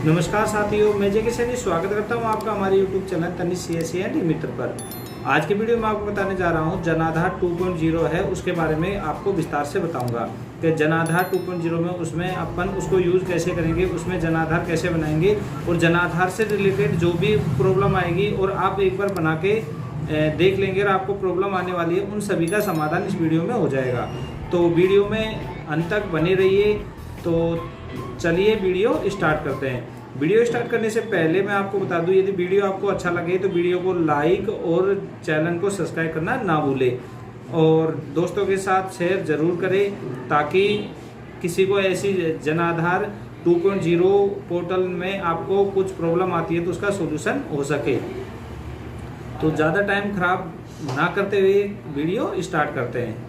नमस्कार साथियों, मैं जय किशन स्वागत करता हूं आपका हमारे YouTube channel Tanishq CSC and Mitra पर। आज के वीडियो में आपको बताने जा रहा हूं जनाधार 2.0 है, उसके बारे में आपको विस्तार से बताऊंगा कि जनाधार 2.0 में उसमें अपन उसको यूज़ कैसे करेंगे, उसमें जनाधार कैसे बनाएंगे और जनाधार से रिलेटेड जो भी प्रॉब्लम आएगी और आप एक बार बना के देख लेंगे और आपको प्रॉब्लम आने वाली है उन सभी का समाधान इस वीडियो में हो जाएगा। तो वीडियो में अंत तक बने रहिए। तो चलिए वीडियो स्टार्ट करते हैं। वीडियो स्टार्ट करने से पहले मैं आपको बता दूं, यदि वीडियो आपको अच्छा लगे तो वीडियो को लाइक और चैनल को सब्सक्राइब करना ना भूलें और दोस्तों के साथ शेयर ज़रूर करें ताकि किसी को ऐसी जनाधार 2.0 पोर्टल में आपको कुछ प्रॉब्लम आती है तो उसका सोल्यूशन हो सके। तो ज़्यादा टाइम खराब ना करते हुए वीडियो स्टार्ट करते हैं।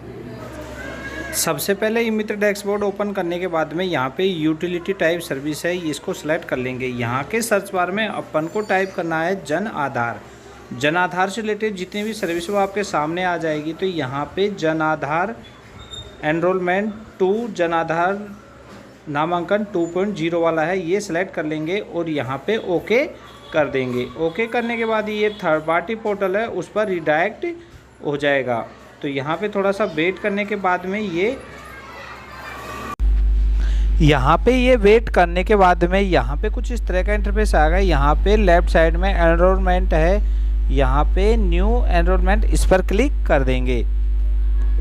सबसे पहले ई मित्र डैशबोर्ड ओपन करने के बाद में यहाँ पे यूटिलिटी टाइप सर्विस है, इसको सेलेक्ट कर लेंगे। यहाँ के सर्च बार में अपन को टाइप करना है जन आधार। जन आधार से रिलेटेड जितनी भी सर्विस वो आपके सामने आ जाएगी। तो यहाँ पे जन आधार एनरोलमेंट 2 जन आधार नामांकन 2.0 वाला है, ये सिलेक्ट कर लेंगे और यहाँ पे ओके कर देंगे। ओके करने के बाद ये थर्ड पार्टी पोर्टल है उस पर रिडायरेक्ट हो जाएगा। तो यहाँ पे थोड़ा सा वेट करने के बाद में ये वेट करने के बाद में यहाँ पे कुछ इस तरह का इंटरफेस आएगा। यहाँ पे लेफ्ट साइड में एनरोलमेंट है, यहाँ पे न्यू एनरोलमेंट, इस पर क्लिक कर देंगे।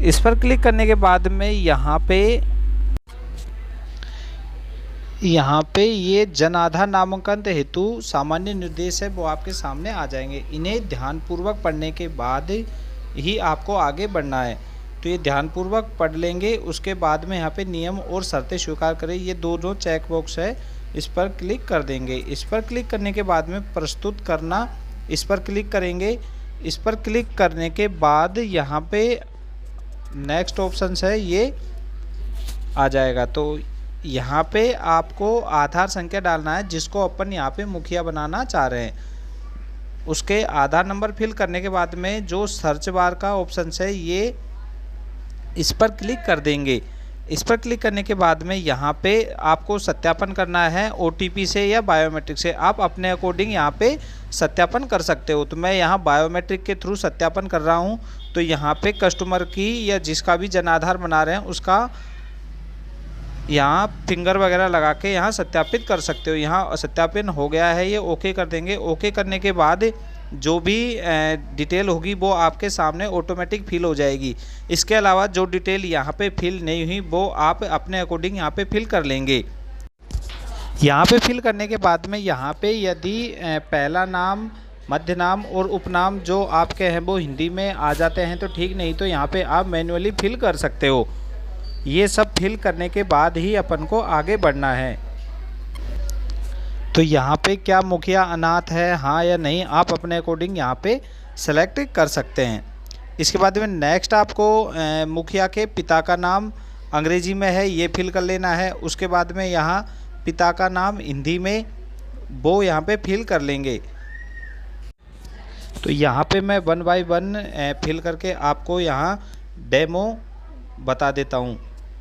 इस पर क्लिक करने के बाद में यहाँ पे ये जन आधार नामांकन हेतु सामान्य निर्देश है वो आपके सामने आ जाएंगे। इन्हें ध्यानपूर्वक पढ़ने के बाद ही आपको आगे बढ़ना है। तो ये ध्यानपूर्वक पढ़ लेंगे। उसके बाद में यहाँ पे नियम और शर्तें स्वीकार करें, ये दोनों चेक बॉक्स है, इस पर क्लिक कर देंगे। इस पर क्लिक करने के बाद में प्रस्तुत करना, इस पर क्लिक करेंगे। इस पर क्लिक करने के बाद यहाँ पे नेक्स्ट ऑप्शन है, ये आ जाएगा। तो यहाँ पे आपको आधार संख्या डालना है जिसको अपन यहाँ पे मुखिया बनाना चाह रहे हैं। उसके आधार नंबर फिल करने के बाद में जो सर्च बार का ऑप्शन है ये इस पर क्लिक कर देंगे। इस पर क्लिक करने के बाद में यहाँ पे आपको सत्यापन करना है OTP से या बायोमेट्रिक से। आप अपने अकॉर्डिंग यहाँ पे सत्यापन कर सकते हो। तो मैं यहाँ बायोमेट्रिक के थ्रू सत्यापन कर रहा हूँ। तो यहाँ पे कस्टमर की या जिसका भी जन आधार बना रहे हैं उसका यहाँ फिंगर वगैरह लगा के यहाँ सत्यापित कर सकते हो। यहाँ सत्यापन हो गया है, ये ओके कर देंगे। ओके करने के बाद जो भी डिटेल होगी वो आपके सामने ऑटोमेटिक फिल हो जाएगी। इसके अलावा जो डिटेल यहाँ पे फिल नहीं हुई वो आप अपने अकॉर्डिंग यहाँ पे फिल कर लेंगे। यहाँ पे फिल करने के बाद में यहाँ पे यदि पहला नाम, मध्य नाम और उपनाम जो आपके हैं वो हिंदी में आ जाते हैं तो ठीक, नहीं तो यहाँ पे आप मैन्युअली फिल कर सकते हो। ये सब फिल करने के बाद ही अपन को आगे बढ़ना है। तो यहाँ पे क्या मुखिया अनाथ है, हाँ या नहीं, आप अपने अकॉर्डिंग यहाँ पे सेलेक्ट कर सकते हैं। इसके बाद में नेक्स्ट आपको मुखिया के पिता का नाम अंग्रेजी में है, ये फिल कर लेना है। उसके बाद में यहाँ पिता का नाम हिंदी में वो यहाँ पे फिल कर लेंगे। तो यहाँ पे मैं 1 बाय 1 फिल करके आपको यहाँ डेमो बता देता हूँ।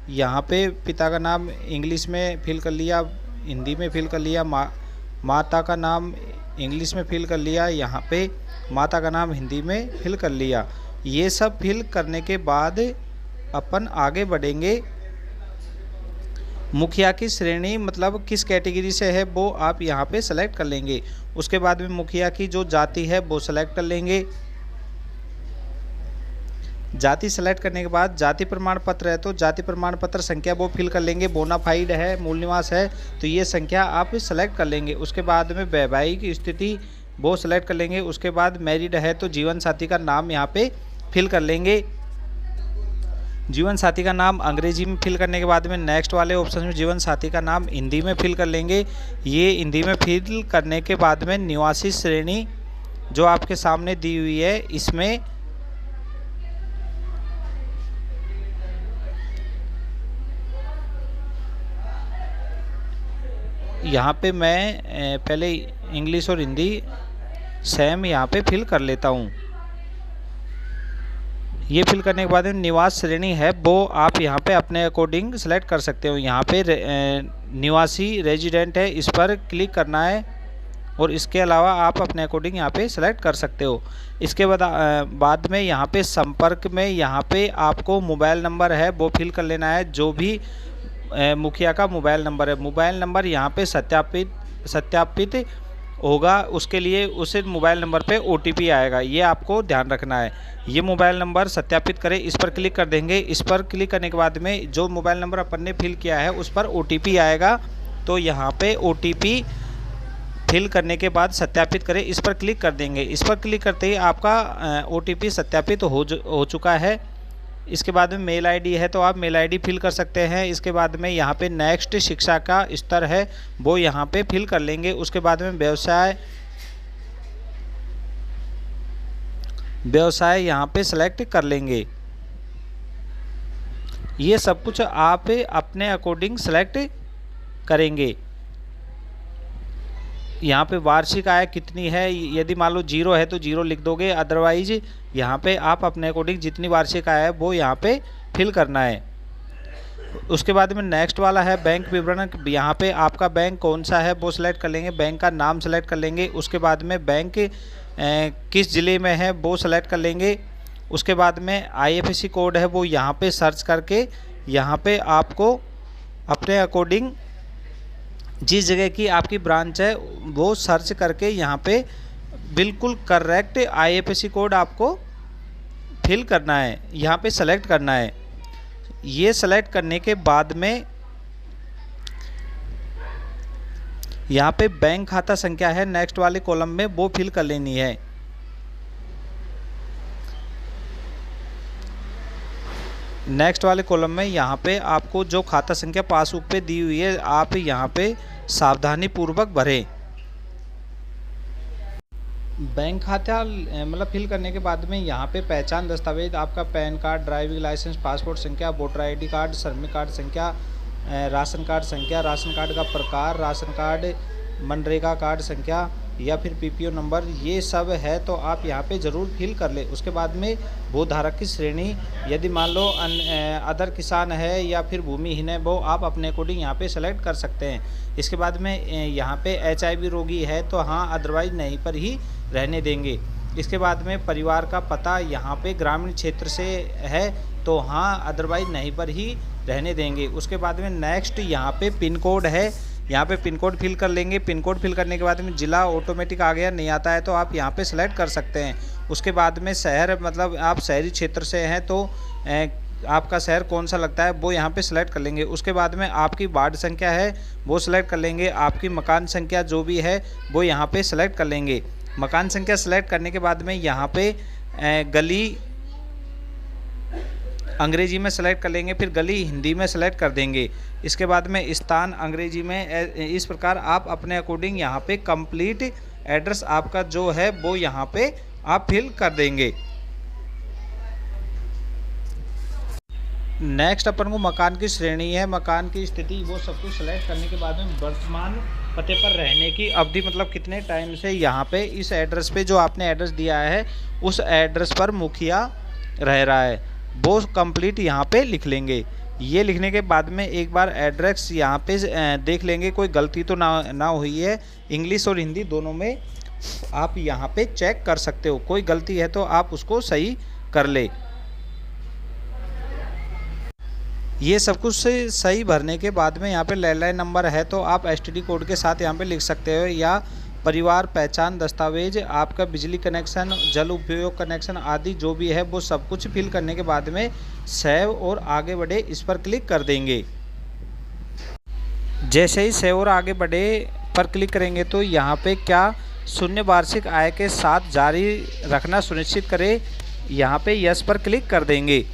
यहाँ पे पिता का नाम इंग्लिश में फिल कर लिया, हिंदी में फिल कर लिया, माता का नाम इंग्लिश में फिल कर लिया, यहाँ पे माता का नाम हिंदी में फिल कर लिया। ये सब फिल करने के बाद अपन आगे बढ़ेंगे। मुखिया की श्रेणी मतलब किस कैटेगरी से है वो आप यहाँ पे सेलेक्ट कर लेंगे। उसके बाद में मुखिया की जो जाति है वो सेलेक्ट कर लेंगे। जाति सेलेक्ट करने के बाद जाति प्रमाण पत्र है तो जाति प्रमाण पत्र संख्या वो फिल कर लेंगे। बोनाफाइड है, मूल निवास है तो ये संख्या आप सेलेक्ट कर लेंगे। उसके बाद में वैवाहिक स्थिति वो सेलेक्ट कर लेंगे। उसके बाद मैरिड है तो जीवन साथी का नाम यहाँ पे फिल कर लेंगे। जीवन साथी का नाम अंग्रेजी में फिल करने के बाद में नेक्स्ट वाले ऑप्शन में जीवन साथी का नाम हिंदी में फिल कर लेंगे। ये हिंदी में फिल करने के बाद में निवासी श्रेणी जो आपके सामने दी हुई है इसमें यहाँ पे मैं पहले इंग्लिश और हिंदी सेम यहाँ पे फिल कर लेता हूँ। ये फिल करने के बाद निवास श्रेणी है वो आप यहाँ पे अपने अकॉर्डिंग सेलेक्ट कर सकते हो। यहाँ पे निवासी रेजिडेंट है, इस पर क्लिक करना है और इसके अलावा आप अपने अकॉर्डिंग यहाँ पे सेलेक्ट कर सकते हो। इसके बाद में यहाँ पे संपर्क में यहाँ पे आपको मोबाइल नंबर है वो फिल कर लेना है, जो भी मुखिया का मोबाइल नंबर है। मोबाइल नंबर यहाँ पे सत्यापित होगा, उसके लिए उस मोबाइल नंबर पे OTP आएगा, ये आपको ध्यान रखना है। ये मोबाइल नंबर सत्यापित करें, इस पर क्लिक कर देंगे। इस पर क्लिक करने के बाद में जो मोबाइल नंबर अपन ने फिल किया है उस पर OTP आएगा, तो यहाँ पे OTP फिल करने के बाद सत्यापित करें, इस पर क्लिक कर देंगे। इस पर क्लिक करते ही आपका OTP सत्यापित हो चुका है। इसके बाद में मेल ID है तो आप मेल ID फिल कर सकते हैं। इसके बाद में यहाँ पे नेक्स्ट शिक्षा का स्तर है वो यहाँ पे फिल कर लेंगे। उसके बाद में व्यवसाय यहाँ पे सेलेक्ट कर लेंगे। ये सब कुछ आप अपने अकॉर्डिंग सेलेक्ट करेंगे। यहाँ पे वार्षिक आय कितनी है, यदि मान लो 0 है तो 0 लिख दोगे, अदरवाइज यहाँ पे आप अपने अकॉर्डिंग जितनी वार्षिक आय है वो यहाँ पे फिल करना है। उसके बाद में नेक्स्ट वाला है बैंक विवरण। यहाँ पे आपका बैंक कौन सा है वो सिलेक्ट कर लेंगे, बैंक का नाम सेलेक्ट कर लेंगे। उसके बाद में बैंक किस ज़िले में है वो सेलेक्ट कर लेंगे। उसके बाद में IFSC कोड है वो यहाँ पे सर्च करके यहाँ पे आपको अपने अकॉर्डिंग जिस जगह की आपकी ब्रांच है वो सर्च करके यहाँ पे बिल्कुल करेक्ट IFSC कोड आपको फिल करना है, यहाँ पे सेलेक्ट करना है। ये सेलेक्ट करने के बाद में यहाँ पे बैंक खाता संख्या है नेक्स्ट वाले कॉलम में वो फिल कर लेनी है। नेक्स्ट वाले कॉलम में यहाँ पे आपको जो खाता संख्या पासबुक पे दी हुई है आप यहाँ पे सावधानी पूर्वक भरें। बैंक खाता मतलब फिल करने के बाद में यहाँ पे पहचान दस्तावेज आपका PAN card, driving licence, passport संख्या, वोटर ID कार्ड, श्रमिक कार्ड संख्या, राशन कार्ड संख्या, राशन कार्ड का प्रकार, राशन कार्ड, मनरेगा कार्ड संख्या या फिर PPO नंबर, ये सब है तो आप यहाँ पे ज़रूर फिल कर ले। उसके बाद में भूधारक की श्रेणी, यदि मान लो अदर किसान है या फिर भूमिहीन है वो आप अपने अकॉर्डिंग यहाँ पे सेलेक्ट कर सकते हैं। इसके बाद में यहाँ पे HIV रोगी है तो हाँ, अदरवाइज नहीं पर ही रहने देंगे। इसके बाद में परिवार का पता यहाँ पे ग्रामीण क्षेत्र से है तो हाँ, अदरवाइज नहीं पर ही रहने देंगे। उसके बाद में नेक्स्ट यहाँ पे पिन कोड है, यहाँ पे पिन कोड फिल कर लेंगे। पिन कोड फिल करने के बाद में ज़िला ऑटोमेटिक आ गया, नहीं आता है तो आप यहाँ पे सेलेक्ट कर सकते हैं। उसके बाद में शहर, मतलब आप शहरी क्षेत्र से हैं तो आपका शहर कौन सा लगता है वो यहाँ पे सेलेक्ट कर लेंगे। उसके बाद में आपकी वार्ड संख्या है वो सेलेक्ट कर लेंगे। आपकी मकान संख्या जो भी है वो यहाँ पे सेलेक्ट कर लेंगे। मकान संख्या सेलेक्ट करने के बाद में यहाँ पे गली अंग्रेजी में सेलेक्ट कर लेंगे, फिर गली हिंदी में सेलेक्ट कर देंगे। इसके बाद में स्थान अंग्रेजी में। इस प्रकार आप अपने अकॉर्डिंग यहाँ पे कंप्लीट एड्रेस आपका जो है वो यहाँ पे आप फिल कर देंगे। नेक्स्ट अपन को मकान की श्रेणी है, मकान की स्थिति, वो सब कुछ सेलेक्ट करने के बाद में वर्तमान पते पर रहने की अवधि, मतलब कितने टाइम से यहाँ पे इस एड्रेस पे जो आपने एड्रेस दिया है उस एड्रेस पर मुखिया रह रहा है, वो कंप्लीट यहाँ पे लिख लेंगे। ये लिखने के बाद में एक बार एड्रेस यहाँ पे देख लेंगे कोई गलती तो ना हुई है। इंग्लिश और हिंदी दोनों में आप यहाँ पे चेक कर सकते हो, कोई गलती है तो आप उसको सही कर ले। ये सब कुछ सही भरने के बाद में यहाँ पे लैंडलाइन नंबर है तो आप STD कोड के साथ यहाँ पे लिख सकते हो, या परिवार पहचान दस्तावेज, आपका बिजली कनेक्शन, जल उपयोग कनेक्शन आदि जो भी है वो सब कुछ फिल करने के बाद में सेव और आगे बढ़े इस पर क्लिक कर देंगे। जैसे ही सेव और आगे बढ़े पर क्लिक करेंगे तो यहाँ पे क्या शून्य वार्षिक आय के साथ जारी रखना सुनिश्चित करें, यहाँ पे यस पर क्लिक कर देंगे।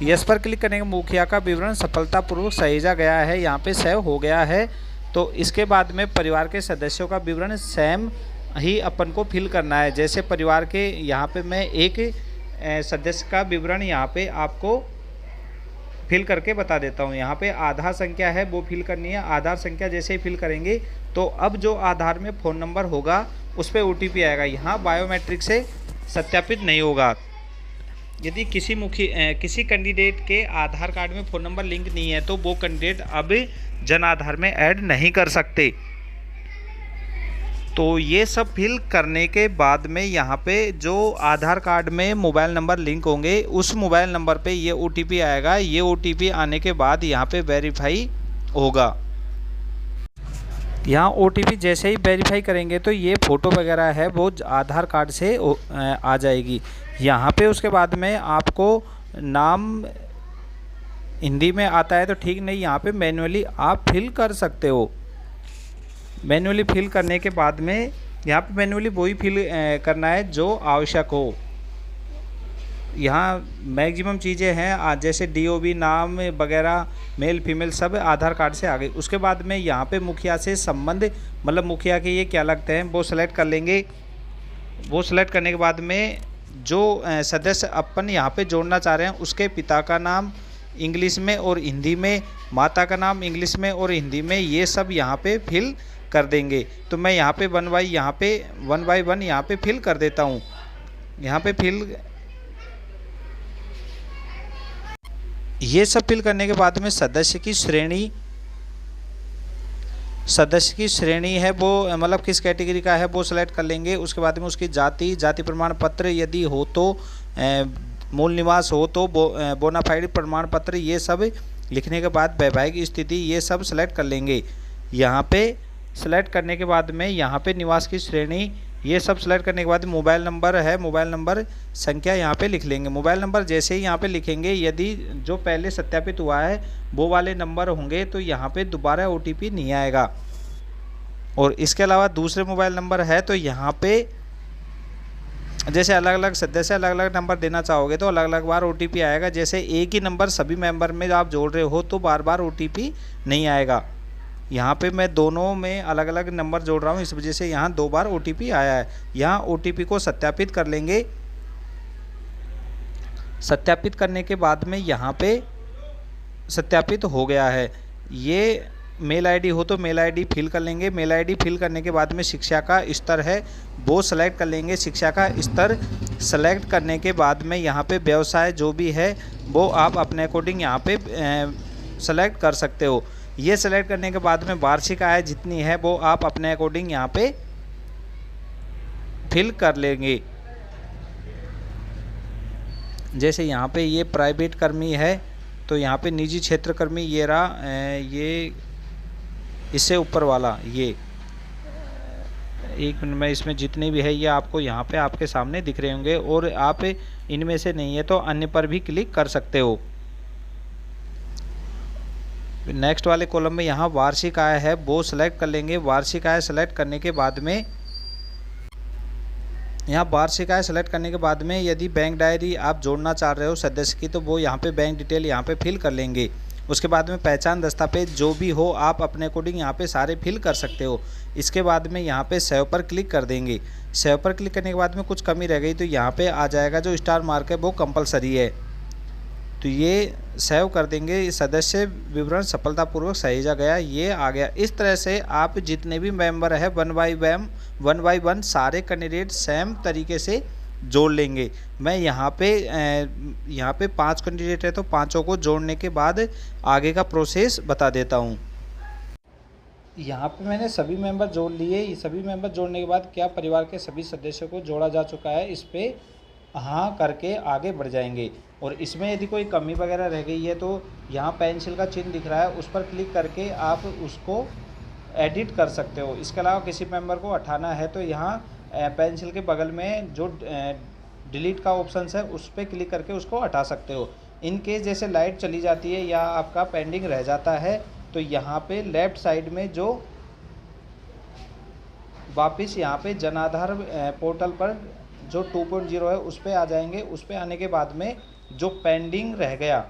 यस पर क्लिक करने के मुखिया का विवरण सफलतापूर्वक सहेजा गया है, यहाँ पे सेव हो गया है। तो इसके बाद में परिवार के सदस्यों का विवरण सेम ही अपन को फिल करना है। जैसे परिवार के यहाँ पे मैं एक सदस्य का विवरण यहाँ पे आपको फिल करके बता देता हूँ। यहाँ पे आधार संख्या है वो फिल करनी है। आधार संख्या जैसे ही फिल करेंगे तो अब जो आधार में फ़ोन नंबर होगा उस पर OTP आएगा, यहाँ बायोमेट्रिक से सत्यापित नहीं होगा। यदि किसी कैंडिडेट के आधार कार्ड में फ़ोन नंबर लिंक नहीं है तो वो कैंडिडेट अब जन आधार में ऐड नहीं कर सकते। तो ये सब फिल करने के बाद में यहाँ पे जो आधार कार्ड में मोबाइल नंबर लिंक होंगे उस मोबाइल नंबर पे ये OTP आएगा। ये OTP आने के बाद यहाँ पे वेरीफाई होगा। यहाँ OTP जैसे ही वेरीफाई करेंगे तो ये फ़ोटो वगैरह है वो आधार कार्ड से आ जाएगी। यहाँ पे उसके बाद में आपको नाम हिंदी में आता है तो ठीक, नहीं यहाँ पे मैन्युअली आप फिल कर सकते हो। मैन्युअली फिल करने के बाद में यहाँ पे मैन्युअली वही फिल करना है जो आवश्यक हो। यहाँ मैक्सिमम चीज़ें हैं जैसे DOB नाम वगैरह मेल फीमेल सब आधार कार्ड से आ गई। उसके बाद में यहाँ पे मुखिया से संबंध, मतलब मुखिया के ये क्या लगते हैं वो सेलेक्ट कर लेंगे। वो सेलेक्ट करने के बाद में जो सदस्य अपन यहाँ पे जोड़ना चाह रहे हैं उसके पिता का नाम इंग्लिश में और हिंदी में, माता का नाम इंग्लिश में और हिंदी में, ये सब यहाँ पे फिल कर देंगे। तो मैं यहाँ पे वन बाई वन यहाँ पे फिल कर देता हूँ। यहाँ पे ये सब फिल करने के बाद में सदस्य की श्रेणी है वो, मतलब किस कैटेगरी का है वो सेलेक्ट कर लेंगे। उसके बाद में उसकी जाति प्रमाण पत्र यदि हो तो, मूल निवास हो तो बोनाफाइड प्रमाण पत्र, ये सब लिखने के बाद वैवाहिक स्थिति ये सब सेलेक्ट कर लेंगे। यहाँ पे सेलेक्ट करने के बाद में यहाँ पे निवास की श्रेणी ये सब सेलेक्ट करने के बाद मोबाइल नंबर है, मोबाइल नंबर संख्या यहाँ पे लिख लेंगे। मोबाइल नंबर जैसे ही यहाँ पे लिखेंगे, यदि जो पहले सत्यापित हुआ है वो वाले नंबर होंगे तो यहाँ पे दोबारा OTP नहीं आएगा। और इसके अलावा दूसरे मोबाइल नंबर है तो यहाँ पे जैसे अलग अलग सदस्य अलग अलग नंबर देना चाहोगे तो अलग अलग बार OTP आएगा। जैसे एक ही नंबर सभी मेंबर में आप जोड़ रहे हो तो बार बार OTP नहीं आएगा। यहाँ पे मैं दोनों में अलग अलग नंबर जोड़ रहा हूँ, इस वजह से यहाँ 2 बार OTP आया है। यहाँ OTP को सत्यापित कर लेंगे। सत्यापित करने के बाद में यहाँ पे सत्यापित हो गया है। ये मेल ID हो तो मेल ID फिल कर लेंगे। मेल ID फिल करने के बाद में शिक्षा का स्तर है वो सेलेक्ट कर लेंगे। शिक्षा का स्तर सेलेक्ट करने के बाद में यहाँ पे व्यवसाय जो भी है वो आप अपने अकॉर्डिंग यहाँ पे सेलेक्ट कर सकते हो। ये सेलेक्ट करने के बाद में वार्षिक आय जितनी है वो आप अपने अकॉर्डिंग यहाँ पे फिल कर लेंगे। जैसे यहाँ पे ये प्राइवेट कर्मी है तो यहाँ पे निजी क्षेत्र कर्मी ये रहा, ये इससे ऊपर वाला, ये एक मिनट में इसमें जितने भी है ये आपको यहाँ पे आपके सामने दिख रहे होंगे। और आप इनमें से नहीं है तो अन्य पर भी क्लिक कर सकते हो। नेक्स्ट वाले कॉलम में यहाँ वार्षिक आय है वो सेलेक्ट कर लेंगे। वार्षिक आय सेलेक्ट करने के बाद में यहाँ वार्षिक आय सेलेक्ट करने के बाद में यदि बैंक डायरी आप जोड़ना चाह रहे हो सदस्य की तो वो यहाँ पे बैंक डिटेल यहाँ पे फिल कर लेंगे। उसके बाद में पहचान दस्तावेज जो भी हो आप अपने अकॉर्डिंग यहाँ पे सारे फिल कर सकते हो। इसके बाद में यहाँ पे सेव पर क्लिक कर देंगे। सेव पर क्लिक करने के बाद में कुछ कमी रह गई तो यहाँ पे आ जाएगा जो स्टार मार्क है वो कंपलसरी है, तो ये सेव कर देंगे। सदस्य विवरण सफलतापूर्वक सहेजा गया, ये आ गया। इस तरह से आप जितने भी मेंबर है वन बाई वन सारे कैंडिडेट सेम तरीके से जोड़ लेंगे। मैं यहाँ पे 5 कैंडिडेट है तो पाँचों को जोड़ने के बाद आगे का प्रोसेस बता देता हूँ। यहाँ पे मैंने सभी मेंबर जोड़ लिए। सभी मेंबर जोड़ने के बाद क्या परिवार के सभी सदस्यों को जोड़ा जा चुका है, इस पर हाँ करके आगे बढ़ जाएंगे। और इसमें यदि कोई कमी वगैरह रह गई है तो यहाँ पेंसिल का चिन्ह दिख रहा है उस पर क्लिक करके आप उसको एडिट कर सकते हो। इसके अलावा किसी मेंबर को हटाना है तो यहाँ पेंसिल के बगल में जो डिलीट का ऑप्शन है उस पर क्लिक करके उसको हटा सकते हो। इन केस जैसे लाइट चली जाती है या आपका पेंडिंग रह जाता है तो यहाँ पे लेफ़्ट साइड में जो वापस यहाँ पे जन आधार पोर्टल पर जो 2.0 है उस पर आ जाएंगे। उस पर आने के बाद में जो पेंडिंग रह गया,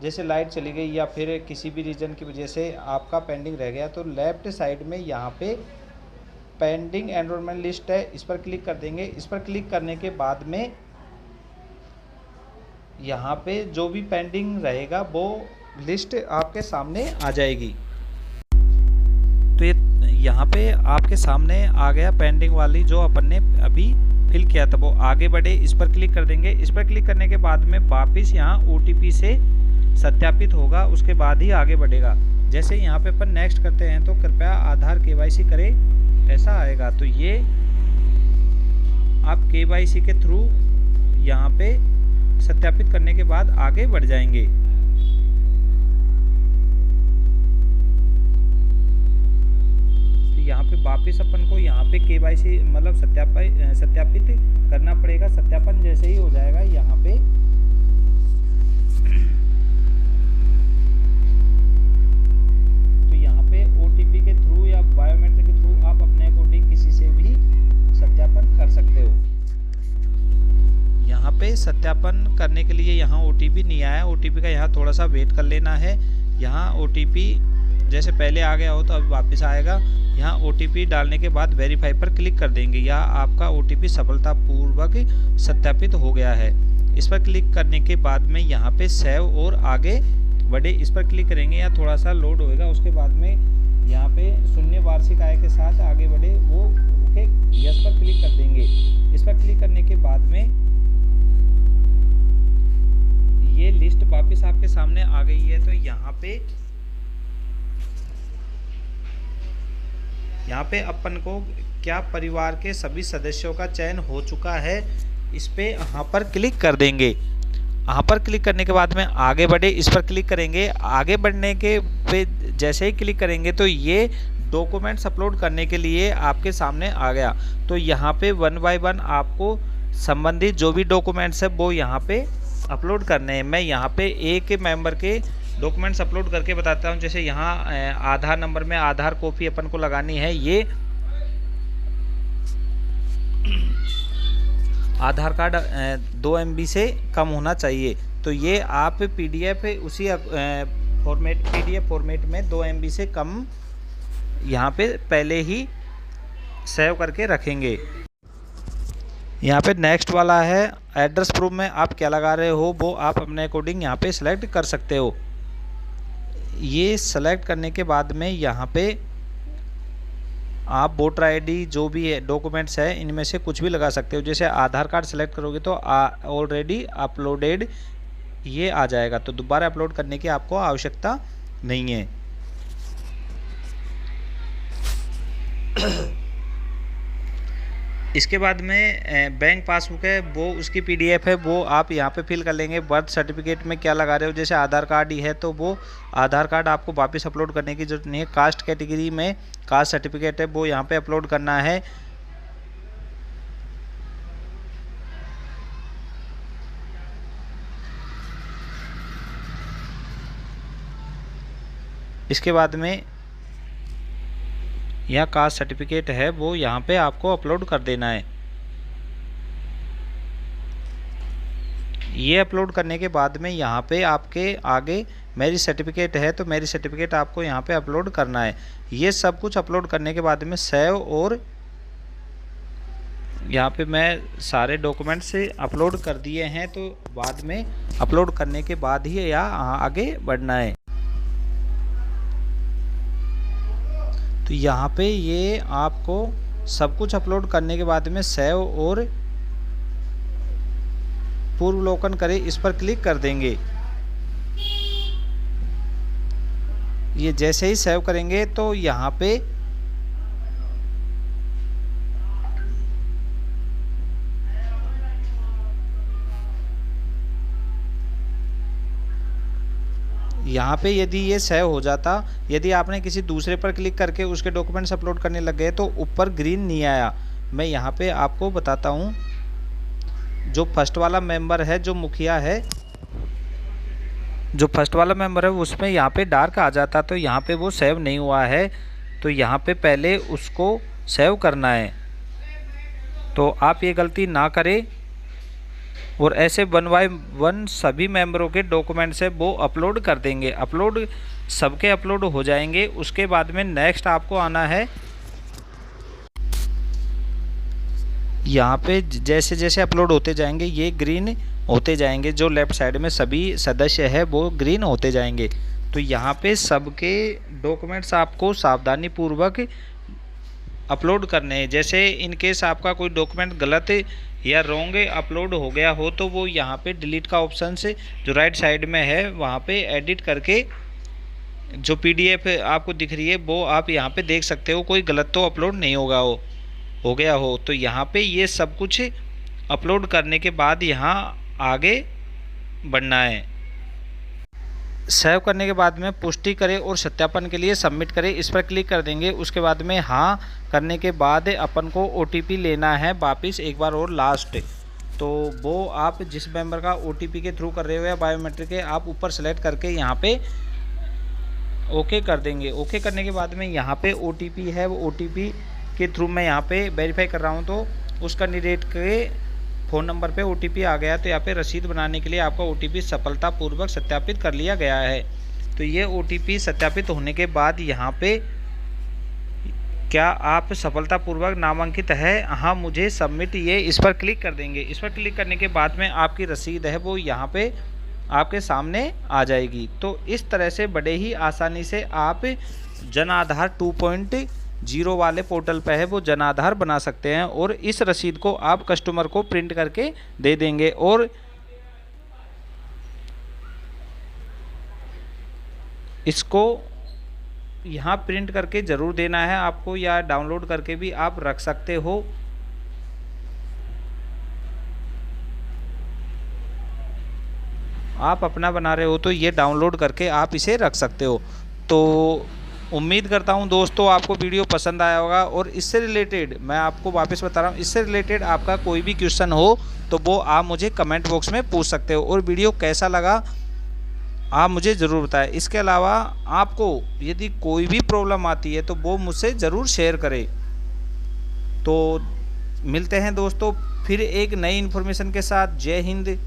जैसे लाइट चली गई या फिर किसी भी रीज़न की वजह से आपका पेंडिंग रह गया तो लेफ़्ट साइड में यहाँ पे पेंडिंग एनरोलमेंट लिस्ट है, इस पर क्लिक कर देंगे। इस पर क्लिक करने के बाद में यहाँ पे जो भी पेंडिंग रहेगा वो लिस्ट आपके सामने आ जाएगी। तो ये यहाँ पे आपके सामने आ गया पेंडिंग वाली जो अपन ने अभी फिल किया था वो आगे बढ़े, इस पर क्लिक कर देंगे। इस पर क्लिक करने के बाद में वापस यहाँ OTP से सत्यापित होगा, उसके बाद ही आगे बढ़ेगा। जैसे यहाँ पे अपन नेक्स्ट करते हैं तो कृपया आधार KYC करें, ऐसा आएगा। तो ये आप KYC के थ्रू यहाँ पे सत्यापित करने के बाद आगे बढ़ जाएंगे। तो यहाँ पे वापस अपन को यहाँ पे KYC मतलब सत्यापित करना पड़ेगा। सत्यापन जैसे ही हो जाएगा यहाँ पे OTP के थ्रू या बायोमेट्रिक के थ्रू आप अपने अकॉर्डिंग किसी से भी सत्यापन कर सकते हो। यहाँ पे सत्यापन करने के लिए यहाँ OTP नहीं आया, OTP का यहाँ थोड़ा सा वेट कर लेना है। यहाँ OTP जैसे पहले आ गया हो तो अभी वापस आएगा। यहाँ OTP डालने के बाद वेरीफाई पर क्लिक कर देंगे, या आपका OTP सफलतापूर्वक सत्यापित हो गया है। इस पर क्लिक करने के बाद में यहाँ पे सेव और आगे बढ़े, इस पर क्लिक करेंगे या थोड़ा सा लोड होएगा। उसके बाद में यहाँ पे शून्य वार्षिक आय के साथ आगे बढ़े, वो ओके यस पर क्लिक कर देंगे। इस पर क्लिक करने के बाद में ये लिस्ट वापस आपके सामने आ गई है। तो यहाँ पे अपन को क्या परिवार के सभी सदस्यों का चयन हो चुका है, इस पे यहाँ पर क्लिक कर देंगे। यहाँ पर क्लिक करने के बाद में आगे बढ़े, इस पर क्लिक करेंगे। आगे बढ़ने के पे जैसे ही क्लिक करेंगे तो ये डॉक्यूमेंट्स अपलोड करने के लिए आपके सामने आ गया। तो यहाँ पे 1 बाय 1 आपको संबंधित जो भी डॉक्यूमेंट्स है वो यहाँ पे अपलोड करने हैं। मैं यहाँ पे एक मेंबर के डॉक्यूमेंट्स अपलोड करके बताता हूँ। जैसे यहाँ आधार नंबर में आधार कॉपी अपन को लगानी है। ये आधार कार्ड 2 MB से कम होना चाहिए। तो ये आप PDF उसी PDF फॉर्मेट में 2 MB से कम यहाँ पे पहले ही सेव करके रखेंगे। यहाँ पे नेक्स्ट वाला है एड्रेस प्रूफ में आप क्या लगा रहे हो वो आप अपने अकॉर्डिंग यहाँ पे सिलेक्ट कर सकते हो। ये सेलेक्ट करने के बाद में यहाँ पे आप वोटर ID जो भी है डॉक्यूमेंट्स है इनमें से कुछ भी लगा सकते हो। जैसे आधार कार्ड सेलेक्ट करोगे तो ऑलरेडी अपलोडेड ये आ जाएगा, तो दोबारा अपलोड करने की आपको आवश्यकता नहीं है। इसके बाद में बैंक पासबुक है वो उसकी PDF है, वो आप यहाँ पे फिल कर लेंगे। बर्थ सर्टिफिकेट में क्या लगा रहे हो, जैसे आधार कार्ड ही है तो वो आधार कार्ड आपको वापस अपलोड करने की जरूरत नहीं है। कास्ट कैटेगरी में कास्ट सर्टिफिकेट है वो यहाँ पे अपलोड करना है। इसके बाद में यह कास्ट सर्टिफिकेट है वो यहाँ पे आपको अपलोड कर देना है। ये अपलोड करने के बाद में यहाँ पे आपके आगे मैरिज सर्टिफिकेट है तो मैरिज सर्टिफिकेट आपको यहाँ पे अपलोड करना है। ये सब कुछ अपलोड करने के बाद में सेव, और यहाँ पे मैं सारे डॉक्यूमेंट्स से अपलोड कर दिए हैं तो बाद में अपलोड करने के बाद ही यहाँ आगे बढ़ना है। तो यहाँ पे ये आपको सब कुछ अपलोड करने के बाद में सेव और पूर्वावलोकन करें इस पर क्लिक कर देंगे। ये जैसे ही सेव करेंगे तो यहाँ पे यदि ये सेव हो जाता, यदि आपने किसी दूसरे पर क्लिक करके उसके डॉक्यूमेंट्स अपलोड करने लग गए तो ऊपर ग्रीन नहीं आया। मैं यहाँ पे आपको बताता हूँ, जो फर्स्ट वाला मेंबर है जो मुखिया है, जो फर्स्ट वाला मेंबर है उसमें यहाँ पे डार्क आ जाता, तो यहाँ पे वो सेव नहीं हुआ है। तो यहाँ पे पहले उसको सेव करना है। तो आप ये गलती ना करें और ऐसे 1 बाय 1 सभी मेंबरों के डॉक्यूमेंट्स है वो अपलोड कर देंगे। अपलोड सबके अपलोड हो जाएंगे। उसके बाद में नेक्स्ट आपको आना है, यहाँ पे जैसे जैसे अपलोड होते जाएंगे ये ग्रीन होते जाएंगे। जो लेफ़्ट साइड में सभी सदस्य है वो ग्रीन होते जाएंगे। तो यहाँ पे सबके डॉक्यूमेंट्स आपको सावधानी पूर्वक अपलोड करने हैं। जैसे इन केस आपका कोई डॉक्यूमेंट गलत या रॉन्ग अपलोड हो गया हो तो वो यहाँ पे डिलीट का ऑप्शन से जो राइट साइड में है वहाँ पे एडिट करके जो PDF आपको दिख रही है वो आप यहाँ पे देख सकते हो। कोई गलत तो अपलोड नहीं होगा हो गया हो तो यहाँ पे ये सब कुछ अपलोड करने के बाद यहाँ आगे बढ़ना है। सेव करने के बाद में पुष्टि करें और सत्यापन के लिए सबमिट करें, इस पर क्लिक कर देंगे। उसके बाद में हाँ करने के बाद अपन को OTP लेना है वापस एक बार और लास्ट। तो वो आप जिस मेंबर का OTP के थ्रू कर रहे हो या बायोमेट्रिक के, आप ऊपर सेलेक्ट करके यहाँ पे ओके कर देंगे। ओके करने के बाद में यहाँ पे OTP है, वो OTP के थ्रू मैं यहाँ पे वेरीफाई कर रहा हूँ तो उस कैंडिडेट के फ़ोन नंबर पे OTP आ गया। तो यहाँ पे रसीद बनाने के लिए आपका OTP सफलतापूर्वक सत्यापित कर लिया गया है। तो ये OTP सत्यापित होने के बाद यहाँ पे क्या आप सफलतापूर्वक नामांकित है, हाँ मुझे सबमिट, ये इस पर क्लिक कर देंगे। इस पर क्लिक करने के बाद में आपकी रसीद है वो यहाँ पे आपके सामने आ जाएगी। तो इस तरह से बड़े ही आसानी से आप जन आधार 2.0 वाले पोर्टल पे है वो जन आधार बना सकते हैं और इस रसीद को आप कस्टमर को प्रिंट करके दे देंगे। और इसको यहाँ प्रिंट करके ज़रूर देना है आपको या डाउनलोड करके भी आप रख सकते हो। आप अपना बना रहे हो तो ये डाउनलोड करके आप इसे रख सकते हो। तो उम्मीद करता हूँ दोस्तों आपको वीडियो पसंद आया होगा और इससे रिलेटेड मैं आपको वापस बता रहा हूँ, इससे रिलेटेड आपका कोई भी क्वेश्चन हो तो वो आप मुझे कमेंट बॉक्स में पूछ सकते हो। और वीडियो कैसा लगा आप मुझे ज़रूर बताएं। इसके अलावा आपको यदि कोई भी प्रॉब्लम आती है तो वो मुझसे ज़रूर शेयर करें। तो मिलते हैं दोस्तों फिर एक नई इन्फॉर्मेशन के साथ। जय हिंद।